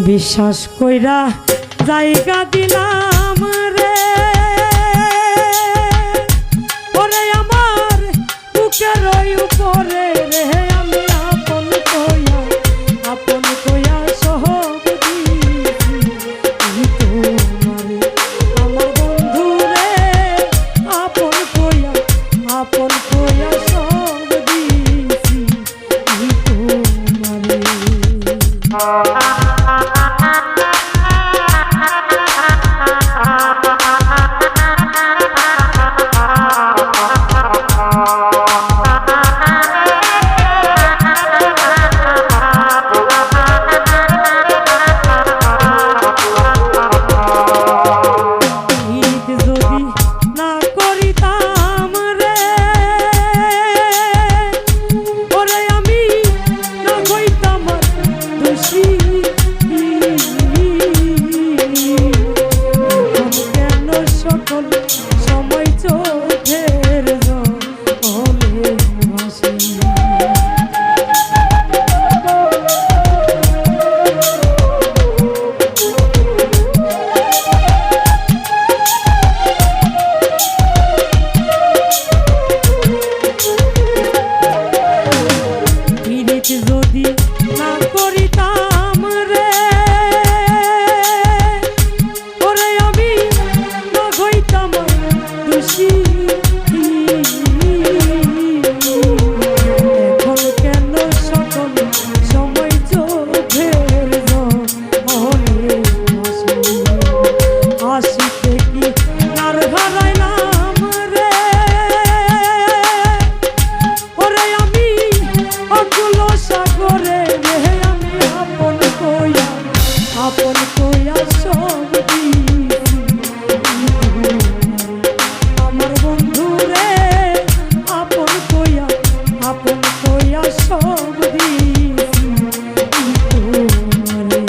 বিশ্বাস কইরা জায়গা দিলাম রে, ওরে আমার বুকের উপরে রে, আমি আপন কইয়া সহব দিছি তোমারে। আমার বন্ধু রে আপন কইয়া সহব দিছি তোমারে। যদি না করিতাম রে, ওরে আমি না হইতাম দোষী। এখন কেন সকল সময় চোখের জলে আসিতে কি নার হারাইলাম রে, ওরে আমি অকুল সাগরে রে, আমি আপন কইয়া সব দিছি আমার বন্ধু রে, আপন কইয়া সব দিছি তোমারে।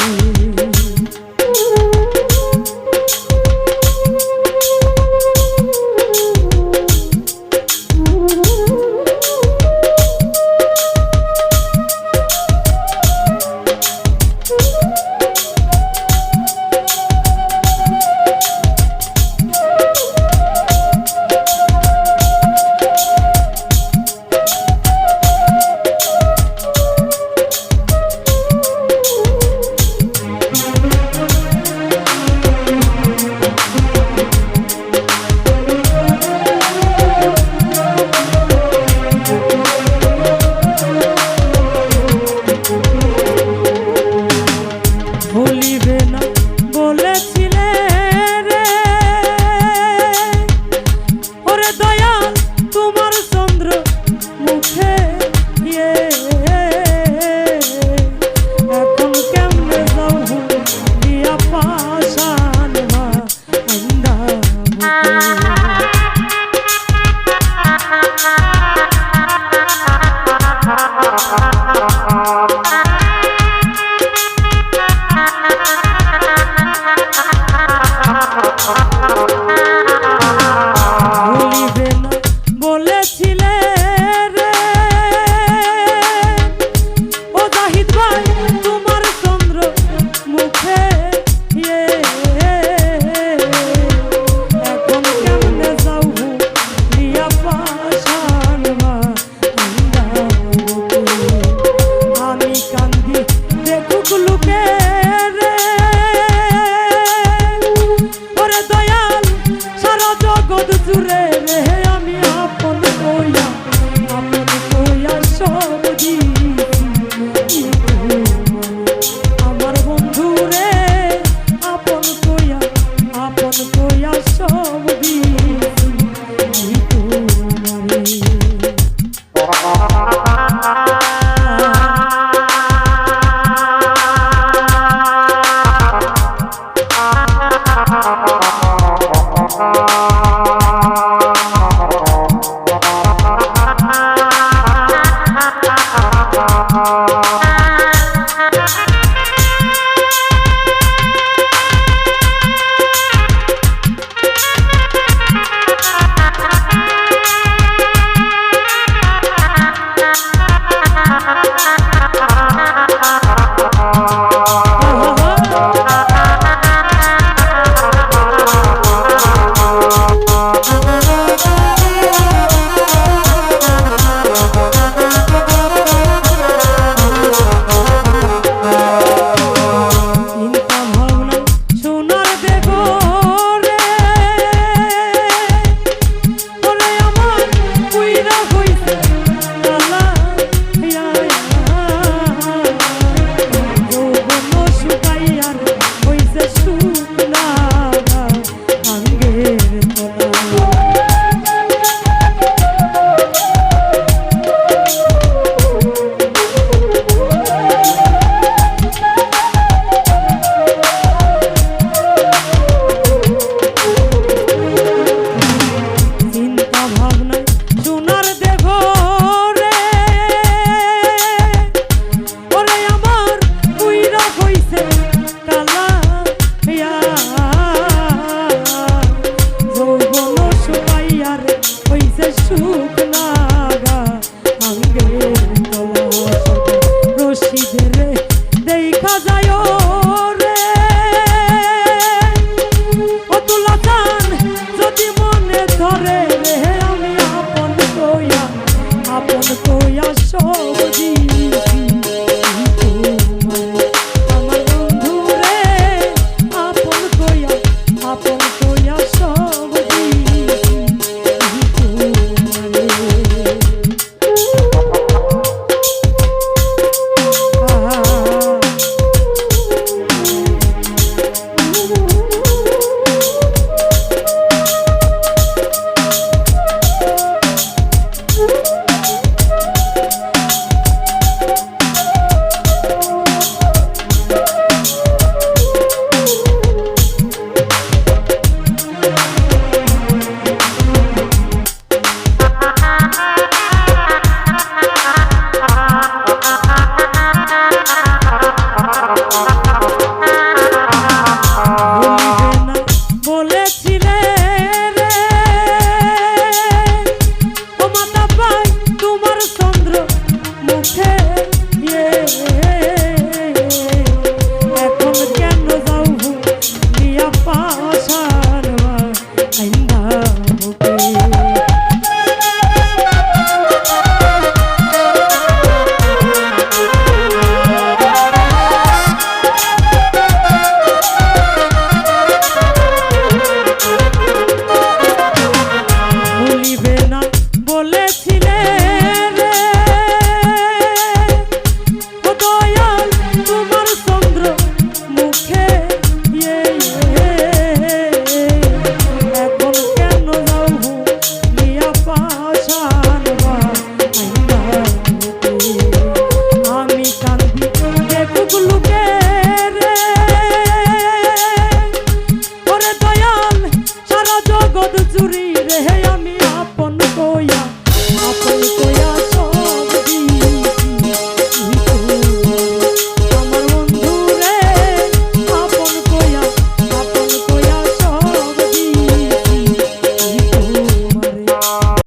ভুলিবে না বলেছিলে রে, ওরে দয়াল তোমার চন্দ্র মুখে, এখন কেমনে যাও দিয়া পাশান আন্দা ভুলিবে না বলেছিলে রে, ও জাহিদ ভাই তোমার চন্দ্র মুখে, এখন কেমনে যাও দিয়া পাশান আমি কান্দি